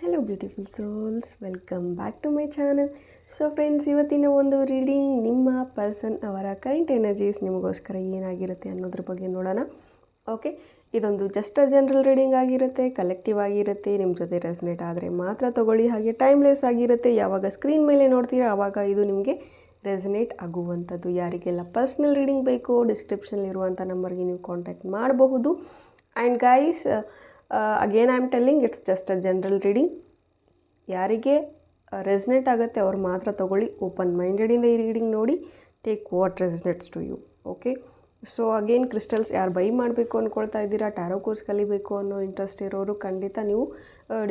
Hello beautiful souls, welcome back to my channel. So friends, ಇವತ್ತಿನ ಒಂದು reading ನಿಮ್ಮ person ಅವರ ಕರೆಂಟ್ ಎನರ್ಜೀಸ್ ನಿಮಗೋಸ್ಕರ ಏನಾಗಿರುತ್ತೆ ಅನ್ನೋದ್ರ ಬಗ್ಗೆ ನೋಡೋಣ. ಓಕೆ, ಇದೊಂದು ಜಸ್ಟ್ ಜನರಲ್ ರೀಡಿಂಗ್ ಆಗಿರುತ್ತೆ, ಕಲೆಕ್ಟಿವ್ ಆಗಿರುತ್ತೆ. ನಿಮ್ಮ ಜೊತೆ ರೆಸನೇಟ್ ಆದರೆ ಮಾತ್ರ ತೊಗೊಳ್ಳಿ. ಹಾಗೆ ಟೈಮ್ಲೆಸ್ ಆಗಿರುತ್ತೆ. ಯಾವಾಗ ಸ್ಕ್ರೀನ್ ಮೇಲೆ ನೋಡ್ತೀರಾ ಆವಾಗ ಇದು ನಿಮಗೆ ರೆಸನೇಟ್ ಆಗುವಂಥದ್ದು. ಯಾರಿಗೆಲ್ಲ ಪರ್ಸ್ನಲ್ ರೀಡಿಂಗ್ ಬೇಕು, ಡಿಸ್ಕ್ರಿಪ್ಷನಲ್ಲಿರುವಂಥ ನಂಬರ್ಗೆ ನೀವು ಕಾಂಟ್ಯಾಕ್ಟ್ ಮಾಡಬಹುದು. And guys, again I am telling, it's just a general reading. ಯಾರಿಗೆ ರೆಸನೇಟ್ ಆಗುತ್ತೆ ಅವ್ರು ಮಾತ್ರ ತೊಗೊಳ್ಳಿ. ಓಪನ್ ಮೈಂಡೆಡಿಂದ ಈ ರೀಡಿಂಗ್ ನೋಡಿ. Take what resonates to you. Okay, so again crystals ಯಾರು ಬೈ ಮಾಡಬೇಕು ಅಂದ್ಕೊಳ್ತಾ ಇದ್ದೀರಾ, ಟ್ಯಾರೋ ಕೋರ್ಸ್ ಕಲಿಬೇಕು ಅನ್ನೋ ಇಂಟ್ರೆಸ್ಟ್ ಇರೋರು ಖಂಡಿತ ನೀವು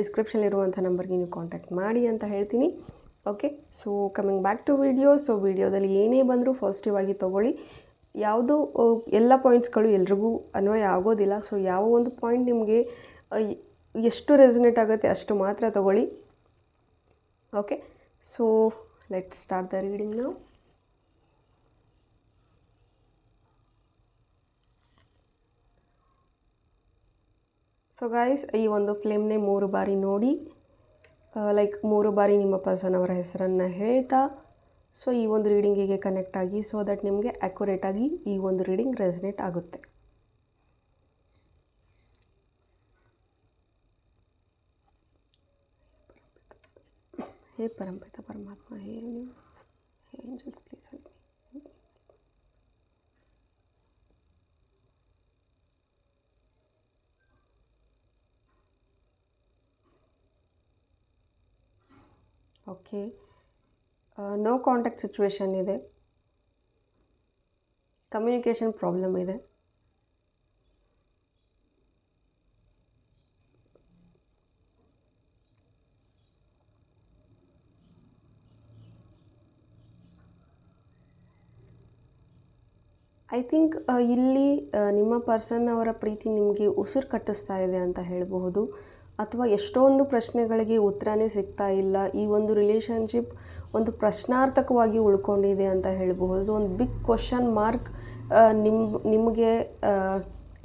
ಡಿಸ್ಕ್ರಿಪ್ಷನಲ್ಲಿರುವಂಥ ನಂಬರ್ಗೆ ನೀವು ಕಾಂಟ್ಯಾಕ್ಟ್ ಮಾಡಿ ಅಂತ ಹೇಳ್ತೀನಿ. Okay, so coming back to video. So ವಿಡಿಯೋದಲ್ಲಿ ಏನೇ ಬಂದರೂ ಪಾಸಿಟಿವ್ ಆಗಿ ತೊಗೊಳ್ಳಿ. ಯಾವುದು ಎಲ್ಲ ಪಾಯಿಂಟ್ಸ್ಗಳು ಎಲ್ರಿಗೂ ಅನ್ವಯ ಆಗೋದಿಲ್ಲ. ಸೊ ಯಾವ ಒಂದು ಪಾಯಿಂಟ್ ನಿಮಗೆ ಎಷ್ಟು ರೆಸನೇಟ್ ಆಗುತ್ತೆ ಅಷ್ಟು ಮಾತ್ರ ತೊಗೊಳ್ಳಿ. Okay, so let's start the reading now. So guys, ಈ ಒಂದು ಫ್ಲೇಮ್ನೇ 3 ಬಾರಿ ನೋಡಿ, ಲೈಕ್ 3 ಬಾರಿ ನಿಮ್ಮ ಪರ್ಸನ್ ಅವರ ಹೆಸರನ್ನು ಹೇಳ್ತಾ ಸೊ ಈ ಒಂದು ರೀಡಿಂಗಿಗೆ ಕನೆಕ್ಟ್ ಆಗಿ, ಸೊ ದಟ್ ನಿಮಗೆ ಆ್ಯಕ್ಯುರೇಟಾಗಿ ಈ ಒಂದು ರೀಡಿಂಗ್ ರೆಸನೇಟ್ ಆಗುತ್ತೆ. ಹೇ ಪರಂಪಿತ ಪರಮಾತ್ಮ, ಹೇ ಯೂನಿವರ್ಸ್, ಹೇ angels, please help me. Okay, no contact situation ಇದೆ, ಕಮ್ಯುನಿಕೇಷನ್ ಪ್ರಾಬ್ಲಮ್ ಇದೆ. ಐ ಥಿಂಕ್ ಇಲ್ಲಿ ನಿಮ್ಮ ಪರ್ಸನ್ ಅವರ ಪ್ರೀತಿ ನಿಮಗೆ ಉಸಿರು ಕಟ್ಟಿಸ್ತಾ ಇದೆ ಅಂತ ಹೇಳಬಹುದು. ಅಥವಾ ಎಷ್ಟೊಂದು ಪ್ರಶ್ನೆಗಳಿಗೆ ಉತ್ತರನೇ ಸಿಗ್ತಾ ಇಲ್ಲ. ಈ ಒಂದು ರಿಲೇಷನ್ಶಿಪ್ ಒಂದು ಪ್ರಶ್ನಾರ್ಥಕವಾಗಿ ಉಳ್ಕೊಂಡಿದೆ ಅಂತ ಹೇಳಬಹುದು. ಒಂದು ಬಿಗ್ ಕ್ವಶನ್ ಮಾರ್ಕ್ ನಿಮಗೆ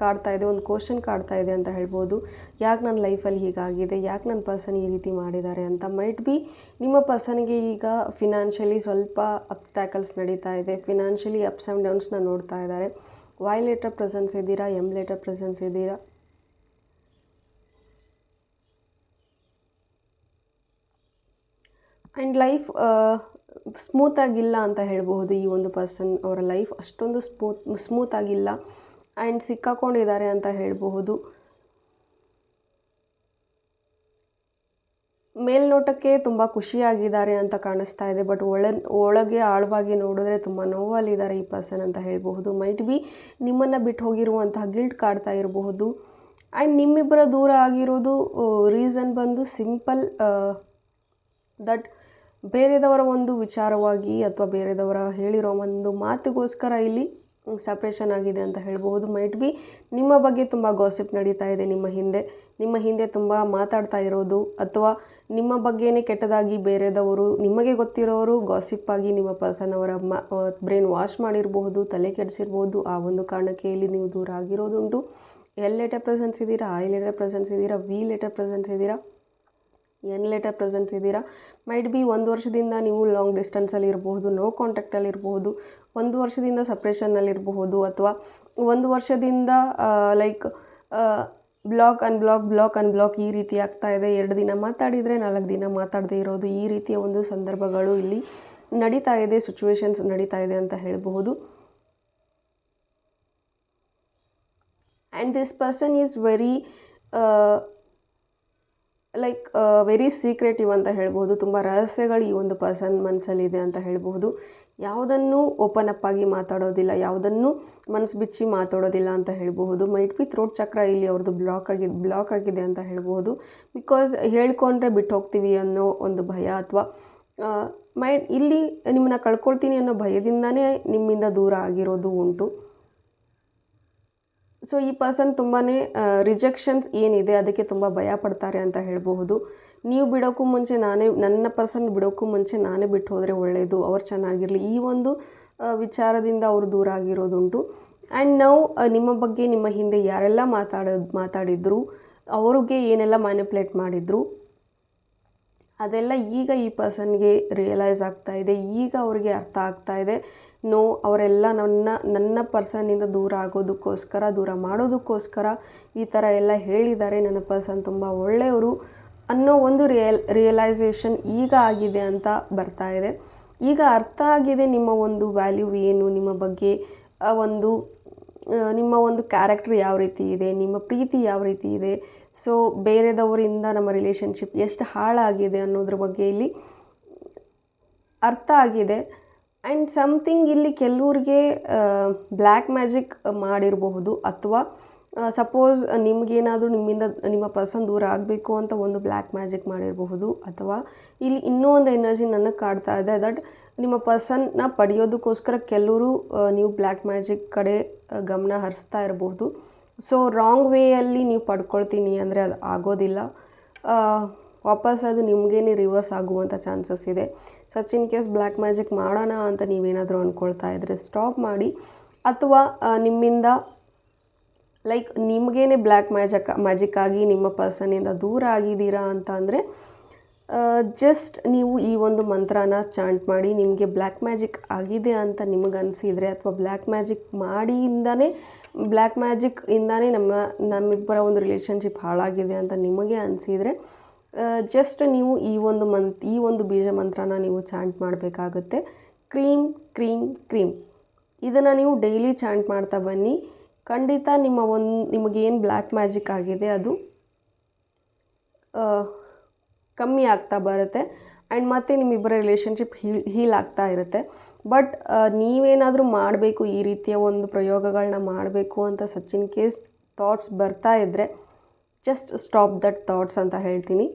ಕಾಡ್ತಾ ಇದೆ, ಒಂದು ಕ್ವಶನ್ ಕಾಡ್ತಾ ಇದೆ ಅಂತ ಹೇಳ್ಬೋದು. ಯಾಕೆ ನನ್ನ ಲೈಫಲ್ಲಿ ಹೀಗಾಗಿದೆ, ಯಾಕೆ ನನ್ನ ಪರ್ಸನ್ ಈ ರೀತಿ ಮಾಡಿದ್ದಾರೆ ಅಂತ. ಮೈಟ್ ಬಿ ನಿಮ್ಮ ಪರ್ಸನ್ಗೆ ಈಗ ಫಿನಾನ್ಷಿಯಲಿ ಸ್ವಲ್ಪ ಅಬ್ಸ್ಟ್ಯಾಕಲ್ಸ್ ನಡೀತಾ ಇದೆ. ಫಿನಾನ್ಷಿಯಲಿ ಅಪ್ಸ್ ಆ್ಯಂಡ್ ಡೌನ್ಸ್ನ ನೋಡ್ತಾ ಇದ್ದಾರೆ. ವೈ ಲೆಟರ್ ಪ್ರೆಸೆನ್ಸ್ ಇದ್ದೀರಾ, ಎಮ್ ಲೆಟರ್ ಪ್ರೆಸೆನ್ಸ್ ಇದ್ದೀರಾ. ಆ್ಯಂಡ್ ಲೈಫ್ ಸ್ಮೂತಾಗಿಲ್ಲ ಅಂತ ಹೇಳಬಹುದು. ಈ ಒಂದು ಪರ್ಸನ್ ಅವರ ಲೈಫ್ ಅಷ್ಟೊಂದು ಸ್ಮೂತಾಗಿಲ್ಲ ಆ್ಯಂಡ್ ಸಿಕ್ಕಾಕೊಂಡಿದ್ದಾರೆ ಅಂತ ಹೇಳಬಹುದು. ಮೇಲ್ನೋಟಕ್ಕೆ ತುಂಬ ಖುಷಿಯಾಗಿದ್ದಾರೆ ಅಂತ ಕಾಣಿಸ್ತಾ ಇದೆ, ಬಟ್ ಒಳಗೆ ಆಳವಾಗಿ ನೋಡಿದ್ರೆ ತುಂಬ ನೋವಲ್ಲಿದ್ದಾರೆ ಈ ಪರ್ಸನ್ ಅಂತ ಹೇಳಬಹುದು. ಮೈಟ್ ಬಿ ನಿಮ್ಮನ್ನು ಬಿಟ್ಟು ಹೋಗಿರುವಂತಹ ಗಿಲ್ಟ್ ಕಾಡ್ತಾ ಇರಬಹುದು. ಆ್ಯಂಡ್ ನಿಮ್ಮಿಬ್ಬರ ದೂರ ಆಗಿರೋದು ರೀಸನ್ ಬಂದು ಸಿಂಪಲ್, ದಟ್ ಬೇರೆದವರ ಒಂದು ವಿಚಾರವಾಗಿ ಅಥವಾ ಬೇರೆದವರ ಹೇಳಿರೋ ಒಂದು ಮಾತಿಗೋಸ್ಕರ ಇಲ್ಲಿ ಸಪ್ರೇಷನ್ ಆಗಿದೆ ಅಂತ ಹೇಳ್ಬೋದು. ಮೈಟ್ ಬಿ ನಿಮ್ಮ ಬಗ್ಗೆ ತುಂಬ ಗಾಸಿಪ್ ನಡೀತಾ ಇದೆ ನಿಮ್ಮ ಹಿಂದೆ ತುಂಬ ಮಾತಾಡ್ತಾ ಇರೋದು, ಅಥವಾ ನಿಮ್ಮ ಬಗ್ಗೆನೇ ಕೆಟ್ಟದಾಗಿ ಬೇರೆದವರು ನಿಮಗೆ ಗೊತ್ತಿರೋರು ಗಾಸಿಪ್ಪಾಗಿ ನಿಮ್ಮ ಪರ್ಸನ್ ಅವರ ಬ್ರೈನ್ ವಾಶ್ ಮಾಡಿರಬಹುದು, ತಲೆ ಕೆಡಿಸಿರ್ಬೋದು. ಆ ಒಂದು ಕಾರಣಕ್ಕೆ ಇಲ್ಲಿ ನೀವು ದೂರ ಆಗಿರೋದುಂಟು. ಎಲ್ ಲೆಟರ್ ಪ್ರೆಸೆನ್ಸ್ ಇದ್ದೀರಾ, ಐ ಲೆಟರ್ ಪ್ರೆಸೆನ್ಸ್ ಇದ್ದೀರಾ, ವಿ ಲೆಟರ್ ಪ್ರೆಸೆನ್ಸ್ ಇದ್ದೀರಾ, ಎನ್ ಲೆಟರ್ ಪ್ರೆಸೆನ್ಸ್ ಇದ್ದೀರಾ. ಮೈಟ್ ಬಿ 1 ವರ್ಷದಿಂದ ನೀವು ಲಾಂಗ್ ಡಿಸ್ಟೆನ್ಸಲ್ಲಿ ಇರಬಹುದು, ನೋ ಕಾಂಟ್ಯಾಕ್ಟಲ್ಲಿ ಇರಬಹುದು, 1 ವರ್ಷದಿಂದ ಸಪ್ರೇಷನ್ನಲ್ಲಿರಬಹುದು, ಅಥವಾ 1 ವರ್ಷದಿಂದ ಲೈಕ್ ಬ್ಲಾಕ್ ಅನ್ಬ್ಲಾಕ್ ಈ ರೀತಿ ಆಗ್ತಾ ಇದೆ. 2 ದಿನ ಮಾತಾಡಿದರೆ 4 ದಿನ ಮಾತಾಡದೇ ಇರೋದು, ಈ ರೀತಿಯ ಒಂದು ಸಂದರ್ಭಗಳು ಇಲ್ಲಿ ನಡೀತಾ ಇದೆ, ಸಿಚುವೇಶನ್ಸ್ ನಡೀತಾ ಇದೆ ಅಂತ ಹೇಳಬಹುದು. And this person is very very secretive ಅಂತ ಹೇಳ್ಬೋದು. ತುಂಬ ರಹಸ್ಯಗಳು ಈ ಒಂದು ಪರ್ಸನ್ ಮನಸ್ಸಲ್ಲಿದೆ ಅಂತ ಹೇಳಬಹುದು. ಯಾವುದನ್ನು ಓಪನ್ ಅಪ್ ಆಗಿ ಮಾತಾಡೋದಿಲ್ಲ, ಯಾವುದನ್ನು ಮನಸ್ಸು ಬಿಚ್ಚಿ ಮಾತಾಡೋದಿಲ್ಲ ಅಂತ ಹೇಳಬಹುದು. ಮೈಟ್ ಬಿ ಥ್ರೋಟ್ ಚಕ್ರ ಇಲ್ಲಿ ಅವ್ರದ್ದು ಬ್ಲಾಕ್ ಆಗಿದೆ ಅಂತ ಹೇಳ್ಬೋದು. ಬಿಕಾಸ್ ಹೇಳ್ಕೊಂಡ್ರೆ ಬಿಟ್ಟು ಹೋಗ್ತೀವಿ ಅನ್ನೋ ಒಂದು ಭಯ, ಅಥವಾ ಇಲ್ಲಿ ನಿಮ್ಮನ್ನ ಕಳ್ಕೊಳ್ತೀನಿ ಅನ್ನೋ ಭಯದಿಂದನೇ ನಿಮ್ಮಿಂದ ದೂರ ಆಗಿರೋದು ಉಂಟು. ಸೊ ಈ ಪರ್ಸನ್ ತುಂಬಾ ರಿಜೆಕ್ಷನ್ಸ್ ಏನಿದೆ ಅದಕ್ಕೆ ತುಂಬ ಭಯ ಪಡ್ತಾರೆ ಅಂತ ಹೇಳಬಹುದು. ನೀವು ಬಿಡೋಕ್ಕೂ ಮುಂಚೆ ನನ್ನ ಪರ್ಸನ್ ಬಿಡೋಕ್ಕೂ ಮುಂಚೆ ನಾನೇ ಬಿಟ್ಟು ಹೋದರೆ ಒಳ್ಳೆಯದು, ಅವ್ರು ಚೆನ್ನಾಗಿರಲಿ, ಈ ಒಂದು ವಿಚಾರದಿಂದ ಅವರು ದೂರ ಆಗಿರೋದುಂಟು. ಆ್ಯಂಡ್ ನಾವು ನಿಮ್ಮ ಬಗ್ಗೆ ನಿಮ್ಮ ಹಿಂದೆ ಯಾರೆಲ್ಲ ಮಾತಾಡಿದ್ರು, ಅವ್ರಿಗೆ ಏನೆಲ್ಲ ಮ್ಯಾನಿಪ್ಯುಲೇಟ್ ಮಾಡಿದ್ರು, ಅದೆಲ್ಲ ಈಗ ಈ ಪರ್ಸನ್ಗೆ ರಿಯಲೈಸ್ ಆಗ್ತಾ ಇದೆ, ಈಗ ಅವ್ರಿಗೆ ಅರ್ಥ ಆಗ್ತಾ ಇದೆ. ನೋ, ಅವರೆಲ್ಲ ನನ್ನ ಪರ್ಸನ್ನಿಂದ ದೂರ ಆಗೋದಕ್ಕೋಸ್ಕರ, ದೂರ ಮಾಡೋದಕ್ಕೋಸ್ಕರ ಈ ಥರ ಎಲ್ಲ ಹೇಳಿದ್ದಾರೆ. ನನ್ನ ಪರ್ಸನ್ ತುಂಬ ಒಳ್ಳೆಯವರು ಅನ್ನೋ ಒಂದು ರಿಯಲೈಸೇಷನ್ ಈಗ ಆಗಿದೆ ಅಂತ ಬರ್ತಾ ಇದೆ. ಈಗ ಅರ್ಥ ಆಗಿದೆ ನಿಮ್ಮ ಒಂದು ವ್ಯಾಲ್ಯೂ ಏನು, ನಿಮ್ಮ ಬಗ್ಗೆ ನಿಮ್ಮ ಒಂದು ಕ್ಯಾರೆಕ್ಟರ್ ಯಾವ ರೀತಿ ಇದೆ, ನಿಮ್ಮ ಪ್ರೀತಿ ಯಾವ ರೀತಿ ಇದೆ. ಸೊ ಬೇರೆದವರಿಂದ ನಮ್ಮ ರಿಲೇಷನ್ಶಿಪ್ ಎಷ್ಟು ಹಾಳಾಗಿದೆ ಅನ್ನೋದ್ರ ಬಗ್ಗೆ ಇಲ್ಲಿ ಅರ್ಥ ಆಗಿದೆ. ಆ್ಯಂಡ್ ಸಮಥಿಂಗ್ ಇಲ್ಲಿ ಕೆಲವ್ರಿಗೆ ಬ್ಲ್ಯಾಕ್ ಮ್ಯಾಜಿಕ್ ಮಾಡಿರಬಹುದು, ಅಥವಾ ಸಪೋಸ್ ನಿಮಗೇನಾದರೂ ನಿಮ್ಮ ಪರ್ಸನ್ ದೂರ ಆಗಬೇಕು ಅಂತ ಒಂದು ಬ್ಲ್ಯಾಕ್ ಮ್ಯಾಜಿಕ್ ಮಾಡಿರಬಹುದು. ಅಥವಾ ಇಲ್ಲಿ ಇನ್ನೂ ಒಂದು ಎನರ್ಜಿ ನನಗೆ ಕಾಡ್ತಾ ಇದೆ, ದಟ್ ನಿಮ್ಮ ಪರ್ಸನ್ನ ಪಡೆಯೋದಕ್ಕೋಸ್ಕರ ಕೆಲವರು ನೀವು ಬ್ಲ್ಯಾಕ್ ಮ್ಯಾಜಿಕ್ ಕಡೆ ಗಮನ ಹರಿಸ್ತಾ ಇರಬಹುದು. ಸೊ ರಾಂಗ್ ವೇಯಲ್ಲಿ ನೀವು ಪಡ್ಕೊಳ್ತೀನಿ ಅಂದರೆ ಅದು ಆಗೋದಿಲ್ಲ, ವಾಪಸ್ ಅದು ನಿಮಗೇನೆ ರಿವರ್ಸ್ ಆಗುವಂಥ ಚಾನ್ಸಸ್ ಇದೆ. Such in case black magic ಮಾಡೋಣ ಅಂತ ನೀವೇನಾದರೂ ಅಂದ್ಕೊಳ್ತಾ ಇದ್ದರೆ ಸ್ಟಾಪ್ ಮಾಡಿ. ಅಥವಾ ನಿಮ್ಮಿಂದ ನಿಮಗೇನೆ ಬ್ಲ್ಯಾಕ್ ಮ್ಯಾಜಿಕ್ ಆಗಿ ನಿಮ್ಮ ಪರ್ಸನ್ನಿಂದ ದೂರ ಆಗಿದ್ದೀರಾ ಅಂತ ಅಂದರೆ ಜಸ್ಟ್ ನೀವು ಈ ಒಂದು ಮಂತ್ರನ ಚಾಂಟ್ ಮಾಡಿ. ನಿಮಗೆ ಬ್ಲ್ಯಾಕ್ ಮ್ಯಾಜಿಕ್ ಆಗಿದೆ ಅಂತ ನಿಮಗೆ ಅನಿಸಿದರೆ, ಅಥವಾ ಬ್ಲ್ಯಾಕ್ ಮ್ಯಾಜಿಕ್ಕಿಂದಾನೇ ನಮ್ಮಿಬ್ಬರ ಒಂದು ರಿಲೇಷನ್ಶಿಪ್ ಹಾಳಾಗಿದೆ ಅಂತ ನಿಮಗೆ ಅನಿಸಿದರೆ, ಜಸ್ಟ್ ನೀವು ಈ ಒಂದು ಬೀಜ ಮಂತ್ರನ ನೀವು ಚಾಂಟ್ ಮಾಡಬೇಕಾಗುತ್ತೆ. ಕ್ರೀಮ್ ಕ್ರೀಮ್ ಕ್ರೀಮ್ ಇದನ್ನು ನೀವು ಡೈಲಿ ಚಾಂಟ್ ಮಾಡ್ತಾ ಬನ್ನಿ. ಖಂಡಿತ ನಿಮಗೇನು ಬ್ಲ್ಯಾಕ್ ಮ್ಯಾಜಿಕ್ ಆಗಿದೆ ಅದು ಕಮ್ಮಿ ಆಗ್ತಾ ಬರುತ್ತೆ. ಆ್ಯಂಡ್ ಮತ್ತು ನಿಮ್ಮಿಬ್ಬರ ರಿಲೇಷನ್ಶಿಪ್ ಹೀಲ್ ಆಗ್ತಾ ಇರುತ್ತೆ. ಬಟ್ ನೀವೇನಾದರೂ ಮಾಡಬೇಕು, ಈ ರೀತಿಯ ಒಂದು ಪ್ರಯೋಗಗಳನ್ನ ಮಾಡಬೇಕು ಅಂತ ಸಚ್ ಇನ್ ಕೇಸ್ ಥಾಟ್ಸ್ ಬರ್ತಾ ಇದ್ದರೆ, ಜಸ್ಟ್ ಸ್ಟಾಪ್ ದಟ್ ಥಾಟ್ಸ್ ಅಂತ ಹೇಳ್ತೀನಿ.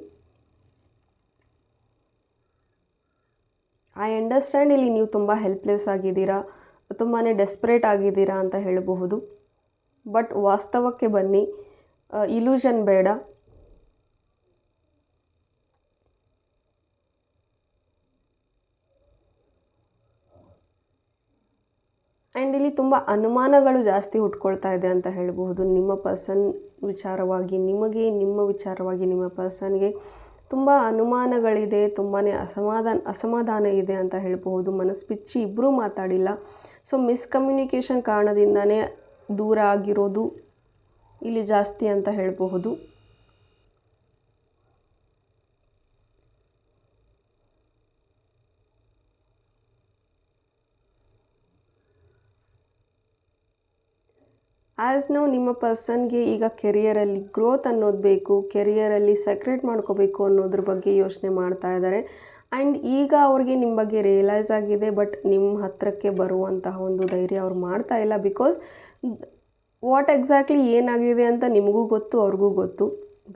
ಐ ಅಂಡರ್ಸ್ಟ್ಯಾಂಡ್, ಇಲ್ಲಿ ನೀವು ತುಂಬ ಹೆಲ್ಪ್ಲೆಸ್ ಆಗಿದ್ದೀರಾ, ತುಂಬಾ ಡೆಸ್ಪರೇಟ್ ಆಗಿದ್ದೀರಾ ಅಂತ ಹೇಳಬಹುದು. ಬಟ್ ವಾಸ್ತವಕ್ಕೆ ಬನ್ನಿ, ಇಲ್ಯೂಷನ್ ಬೇಡ. ಆ್ಯಂಡ್ ಇಲ್ಲಿ ತುಂಬ ಅನುಮಾನಗಳು ಜಾಸ್ತಿ ಹುಟ್ಕೊಳ್ತಾ ಇದೆ ಅಂತ ಹೇಳಬಹುದು. ನಿಮ್ಮ ಪರ್ಸನ್ ವಿಚಾರವಾಗಿ ನಿಮ್ಮ ವಿಚಾರವಾಗಿ ನಿಮ್ಮ ಪರ್ಸನ್ಗೆ ತುಂಬ ಅನುಮಾನಗಳಿದೆ, ತುಂಬಾ ಅಸಮಾಧಾನ ಇದೆ ಅಂತ ಹೇಳಬಹುದು. ಮನಸ್ಪಿಚ್ಚಿ ಇಬ್ಬರೂ ಮಾತಾಡಿಲ್ಲ. ಸೊ ಮಿಸ್ಕಮ್ಯುನಿಕೇಷನ್ ಕಾರಣದಿಂದನೇ ದೂರ ಆಗಿರೋದು ಇಲ್ಲಿ ಜಾಸ್ತಿ ಅಂತ ಹೇಳಬಹುದು. ಆ್ಯಸ್ ನಾವು ನಿಮ್ಮ ಪರ್ಸನ್ಗೆ ಈಗ ಕೆರಿಯರಲ್ಲಿ ಗ್ರೋತ್ ಅನ್ನೋದು ಬೇಕು, ಕೆರಿಯರಲ್ಲಿ ಸೆಕ್ರೆಟ್ ಮಾಡ್ಕೋಬೇಕು ಅನ್ನೋದ್ರ ಬಗ್ಗೆ ಯೋಚನೆ ಮಾಡ್ತಾ ಇದ್ದಾರೆ. ಆ್ಯಂಡ್ ಈಗ ಅವ್ರಿಗೆ ನಿಮ್ಮ ಬಗ್ಗೆ ರಿಯಲೈಸ್ ಆಗಿದೆ, ಬಟ್ ನಿಮ್ಮ ಹತ್ತಿರಕ್ಕೆ ಬರುವಂತಹ ಒಂದು ಧೈರ್ಯ ಅವ್ರು ಮಾಡ್ತಾ ಇಲ್ಲ. ಬಿಕಾಸ್ ವಾಟ್ ಎಕ್ಸಾಕ್ಟ್ಲಿ ಏನಾಗಿದೆ ಅಂತ ನಿಮಗೂ ಗೊತ್ತು, ಅವ್ರಿಗೂ ಗೊತ್ತು.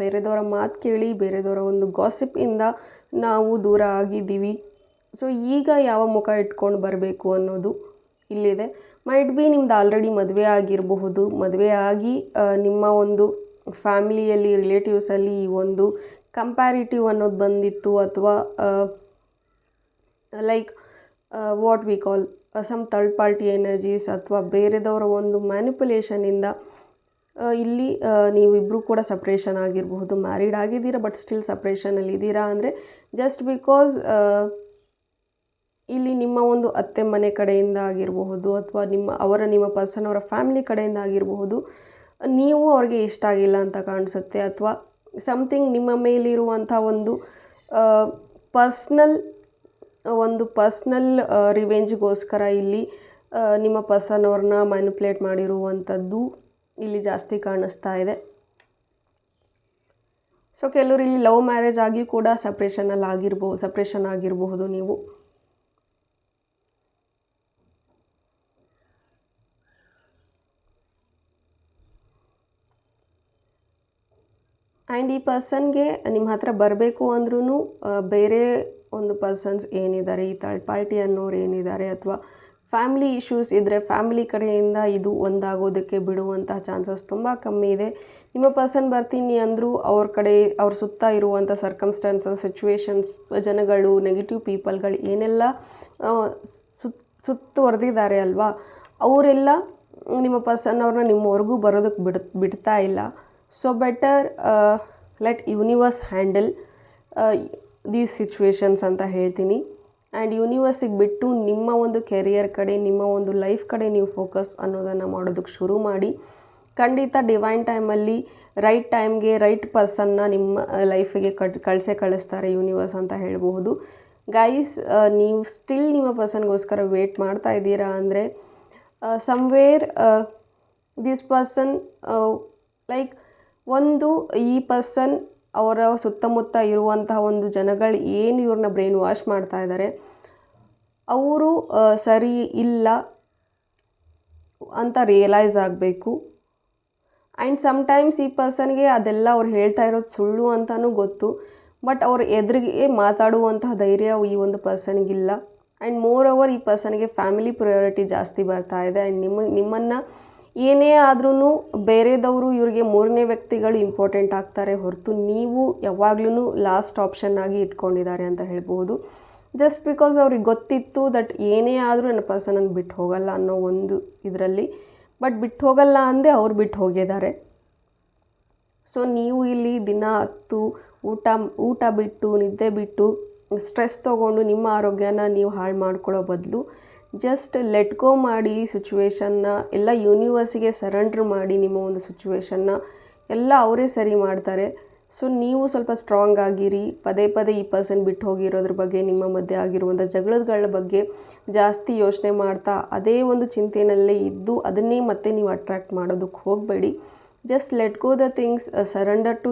ಬೇರೆದವರ ಮಾತು ಕೇಳಿ, ಬೇರೆದವರ ಒಂದು ಗಾಸಿಪಿಂದ ನಾವು ದೂರ ಆಗಿದ್ದೀವಿ. ಸೊ ಈಗ ಯಾವ ಮುಖ ಇಟ್ಕೊಂಡು ಬರಬೇಕು ಅನ್ನೋದು ಇಲ್ಲಿದೆ. ಮೈಟ್ ಬಿ ನಿಮ್ದು ಆಲ್ರೆಡಿ ಮದುವೆ ಆಗಿರಬಹುದು. ಮದುವೆ ಆಗಿ ನಿಮ್ಮ ಒಂದು ಫ್ಯಾಮಿಲಿಯಲ್ಲಿ, ರಿಲೇಟಿವ್ಸಲ್ಲಿ ಈ ಒಂದು ಕಂಪ್ಯಾರಿಟಿವ್ ಅನ್ನೋದು ಬಂದಿತ್ತು, ಅಥವಾ what we call some third party energies, ಅಥವಾ ಬೇರೆದವರ ಒಂದು ಮ್ಯಾನಿಪುಲೇಷನಿಂದ ಇಲ್ಲಿ ನೀವಿಬ್ಬರು ಕೂಡ ಸಪ್ರೇಷನ್ ಆಗಿರಬಹುದು. ಮ್ಯಾರಿಡ್ ಆಗಿದ್ದೀರಾ ಬಟ್ ಸ್ಟಿಲ್ ಸಪ್ರೇಷನಲ್ಲಿ ಇದ್ದೀರಾ ಅಂದರೆ ಜಸ್ಟ್ ಬಿಕಾಸ್ ಇಲ್ಲಿ ನಿಮ್ಮ ಒಂದು ಅತ್ತೆ ಮನೆ ಕಡೆಯಿಂದ ಆಗಿರಬಹುದು, ಅಥವಾ ನಿಮ್ಮ ಪರ್ಸನ್ ಅವರ ಫ್ಯಾಮಿಲಿ ಕಡೆಯಿಂದ ಆಗಿರಬಹುದು. ನೀವು ಅವ್ರಿಗೆ ಇಷ್ಟ ಆಗಿಲ್ಲ ಅಂತ ಕಾಣಿಸುತ್ತೆ, ಅಥವಾ ಸಮಥಿಂಗ್ ನಿಮ್ಮ ಮೇಲಿರುವಂಥ ಒಂದು ಪರ್ಸ್ನಲ್ ರಿವೆಂಜ್ಗೋಸ್ಕರ ಇಲ್ಲಿ ನಿಮ್ಮ ಪರ್ಸನ್ ಅವ್ರನ್ನ ಮ್ಯಾನಿಪುಲೇಟ್ ಮಾಡಿರುವಂಥದ್ದು ಇಲ್ಲಿ ಜಾಸ್ತಿ ಕಾಣಿಸ್ತಾ ಇದೆ. ಸೊ ಕೆಲವರು ಇಲ್ಲಿ ಲವ್ ಮ್ಯಾರೇಜ್ ಆಗಿ ಕೂಡ ಸಪ್ರೇಷನ್ ಆಗಿರಬಹುದು ನೀವು. ಆ್ಯಂಡ್ ಈ ಪರ್ಸನ್ಗೆ ನಿಮ್ಮ ಹತ್ರ ಬರಬೇಕು ಅಂದ್ರೂ ಬೇರೆ ಒಂದು ಪರ್ಸನ್ಸ್ ಏನಿದ್ದಾರೆ, ಈ ಥರ್ಡ್ ಪಾರ್ಟಿ ಅನ್ನೋರು ಏನಿದ್ದಾರೆ, ಅಥವಾ ಫ್ಯಾಮಿಲಿ ಇಶ್ಯೂಸ್ ಇದ್ದರೆ ಫ್ಯಾಮಿಲಿ ಕಡೆಯಿಂದ ಇದು ಒಂದಾಗೋದಕ್ಕೆ ಬಿಡುವಂತಹ ಚಾನ್ಸಸ್ ತುಂಬ ಕಮ್ಮಿ ಇದೆ. ನಿಮ್ಮ ಪರ್ಸನ್ ಬರ್ತೀನಿ ಅಂದರೂ ಅವ್ರ ಸುತ್ತ ಇರುವಂಥ ಸರ್ಕಮ್ಸ್ಟಾನ್ಸಸ್, ಸಿಚುವೇಶನ್ಸ್, ಜನಗಳು, ನೆಗೆಟಿವ್ ಪೀಪಲ್ಗಳು ಏನೆಲ್ಲ ಸುತ್ತುವರೆದಿದ್ದಾರೆ ಅಲ್ವಾ, ಅವರೆಲ್ಲ ನಿಮ್ಮ ಪರ್ಸನ್ ಅವ್ರನ್ನ ನಿಮ್ಮವರೆಗೂ ಬರೋದಕ್ಕೆ ಬಿಡ್ತಾ ಇಲ್ಲ. So better let universe handle. These situations ಅಂತ ಹೇಳ್ತೀನಿ. ಆ್ಯಂಡ್ ಯೂನಿವರ್ಸಿಗೆ ಬಿಟ್ಟು ನಿಮ್ಮ ಒಂದು ಕೆರಿಯರ್ ಕಡೆ, ನಿಮ್ಮ ಒಂದು ಲೈಫ್ ಕಡೆ ನೀವು ಫೋಕಸ್ ಅನ್ನೋದನ್ನು ಮಾಡೋದಕ್ಕೆ ಶುರು ಮಾಡಿ. ಖಂಡಿತ ಡಿವೈನ್ ಟೈಮಲ್ಲಿ ರೈಟ್ ಟೈಮ್ಗೆ ರೈಟ್ ಪರ್ಸನ್ನ ನಿಮ್ಮ ಲೈಫಿಗೆ ಕಳಿಸ್ತಾರೆ ಯೂನಿವರ್ಸ್ ಅಂತ ಹೇಳಬಹುದು. ಗೈಸ್, ನೀವು ಸ್ಟಿಲ್ ನಿಮ್ಮ ಪರ್ಸನ್ಗೋಸ್ಕರ ವೇಟ್ ಮಾಡ್ತಾ ಇದ್ದೀರಾ ಅಂದರೆ ಸಮ್ವೇರ್ ದಿಸ್ ಪರ್ಸನ್ ಲೈಕ್ ಈ ಪರ್ಸನ್ ಅವರ ಸುತ್ತಮುತ್ತ ಇರುವಂತಹ ಒಂದು ಜನಗಳು ಏನು ಇವ್ರನ್ನ ಬ್ರೈನ್ ವಾಶ್ ಮಾಡ್ತಾ ಇದ್ದಾರೆ, ಅವರು ಸರಿ ಇಲ್ಲ ಅಂತ ರಿಯಲೈಸ್ ಆಗಬೇಕು. ಆ್ಯಂಡ್ ಸಮ್ಟೈಮ್ಸ್ ಈ ಪರ್ಸನ್ಗೆ ಅದೆಲ್ಲ ಅವ್ರು ಹೇಳ್ತಾ ಇರೋದು ಸುಳ್ಳು ಅಂತಲೂ ಗೊತ್ತು, ಬಟ್ ಅವ್ರ ಎದುರಿಗೆ ಮಾತಾಡುವಂತಹ ಧೈರ್ಯ ಈ ಒಂದು ಪರ್ಸನ್ಗಿಲ್ಲ. ಆ್ಯಂಡ್ ಮೋರ್ ಓವರ್ ಈ ಪರ್ಸನ್ಗೆ ಫ್ಯಾಮಿಲಿ ಪ್ರಯಾರಿಟಿ ಜಾಸ್ತಿ ಬರ್ತಾ ಇದೆ. ಆ್ಯಂಡ್ ನಿಮ್ಮನ್ನು ಏನೇ ಆದ್ರೂ ಬೇರೆದವರು ಇವ್ರಿಗೆ ಮೂರನೇ ವ್ಯಕ್ತಿಗಳು ಇಂಪಾರ್ಟೆಂಟ್ ಆಗ್ತಾರೆ ಹೊರತು ನೀವು ಯಾವಾಗ್ಲೂ ಲಾಸ್ಟ್ ಆಪ್ಷನ್ ಆಗಿ ಇಟ್ಕೊಂಡಿದ್ದಾರೆ ಅಂತ ಹೇಳ್ಬೋದು. ಜಸ್ಟ್ ಬಿಕಾಸ್ ಅವ್ರಿಗೆ ಗೊತ್ತಿತ್ತು ದಟ್ ಏನೇ ಆದರೂ ನನ್ನ ಪರ್ಸನನ್ನು ಬಿಟ್ಟು ಹೋಗಲ್ಲ ಅನ್ನೋ ಒಂದು ಇದರಲ್ಲಿ, ಬಟ್ ಬಿಟ್ಟು ಹೋಗಲ್ಲ ಅಂದೇ ಅವ್ರು ಬಿಟ್ಟು ಹೋಗಿದ್ದಾರೆ. ಸೊ ನೀವು ಇಲ್ಲಿ ದಿನ ಹತ್ತು ಊಟ ಬಿಟ್ಟು, ನಿದ್ದೆ ಬಿಟ್ಟು, ಸ್ಟ್ರೆಸ್ ತೊಗೊಂಡು ನಿಮ್ಮ ಆರೋಗ್ಯನ ನೀವು ಹಾಳು ಮಾಡ್ಕೊಳ್ಳೋ ಬದಲು ಜಸ್ಟ್ ಲೆಟ್ ಗೋ ಮಾಡಿ ಸಿಚುವೇಶನ್ನ, ಎಲ್ಲ ಯೂನಿವರ್ಸಿಗೆ ಸರೆಂಡ್ರ್ ಮಾಡಿ ನಿಮ್ಮ ಒಂದು ಸಿಚುವೇಶನ್ನ, ಎಲ್ಲ ಅವರೇ ಸರಿ ಮಾಡ್ತಾರೆ. ಸೊ ನೀವು ಸ್ವಲ್ಪ ಸ್ಟ್ರಾಂಗ್ ಆಗಿರಿ. ಪದೇ ಪದೇ ಈ ಪರ್ಸನ್ ಬಿಟ್ಟು ಹೋಗಿರೋದ್ರ ಬಗ್ಗೆ, ನಿಮ್ಮ ಮಧ್ಯೆ ಆಗಿರುವಂಥ ಜಗಳಗಳ ಬಗ್ಗೆ ಜಾಸ್ತಿ ಯೋಚನೆ ಮಾಡ್ತಾ ಅದೇ ಒಂದು ಚಿಂತೆಯಲ್ಲೇ ಇದ್ದು ಅದನ್ನೇ ಮತ್ತೆ ನೀವು ಅಟ್ರ್ಯಾಕ್ಟ್ ಮಾಡೋದಕ್ಕೆ ಹೋಗಬೇಡಿ. Just let go the things, surrender to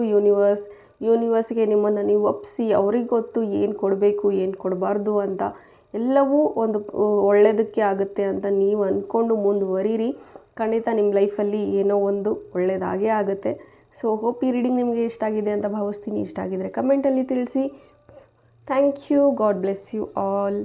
ಯೂನಿವರ್ಸ್ಗೆ ನಿಮ್ಮನ್ನು ನೀವು ಒಪ್ಪಿಸಿ, ಅವ್ರಿಗೆ ಗೊತ್ತು ಏನು ಕೊಡಬೇಕು ಏನು ಕೊಡಬಾರ್ದು ಅಂತ. ಎಲ್ಲವೂ ಒಂದು ಒಳ್ಳೆಯದಕ್ಕೆ ಆಗುತ್ತೆ ಅಂತ ನೀವು ಅಂದ್ಕೊಂಡು ಮುಂದುವರಿರಿ. ಖಂಡಿತ ನಿಮ್ಮ ಲೈಫಲ್ಲಿ ಏನೋ ಒಂದು ಒಳ್ಳೆಯದಾಗೇ ಆಗುತ್ತೆ. ಸೊ ಹೋಪ್ ಈ ರೀಡಿಂಗ್ ನಿಮಗೆ ಇಷ್ಟ ಆಗಿದೆ ಅಂತ ಭಾವಿಸ್ತೀನಿ. ಇಷ್ಟ ಆಗಿದರೆ ಕಮೆಂಟಲ್ಲಿ ತಿಳಿಸಿ. Thank you. God bless you all.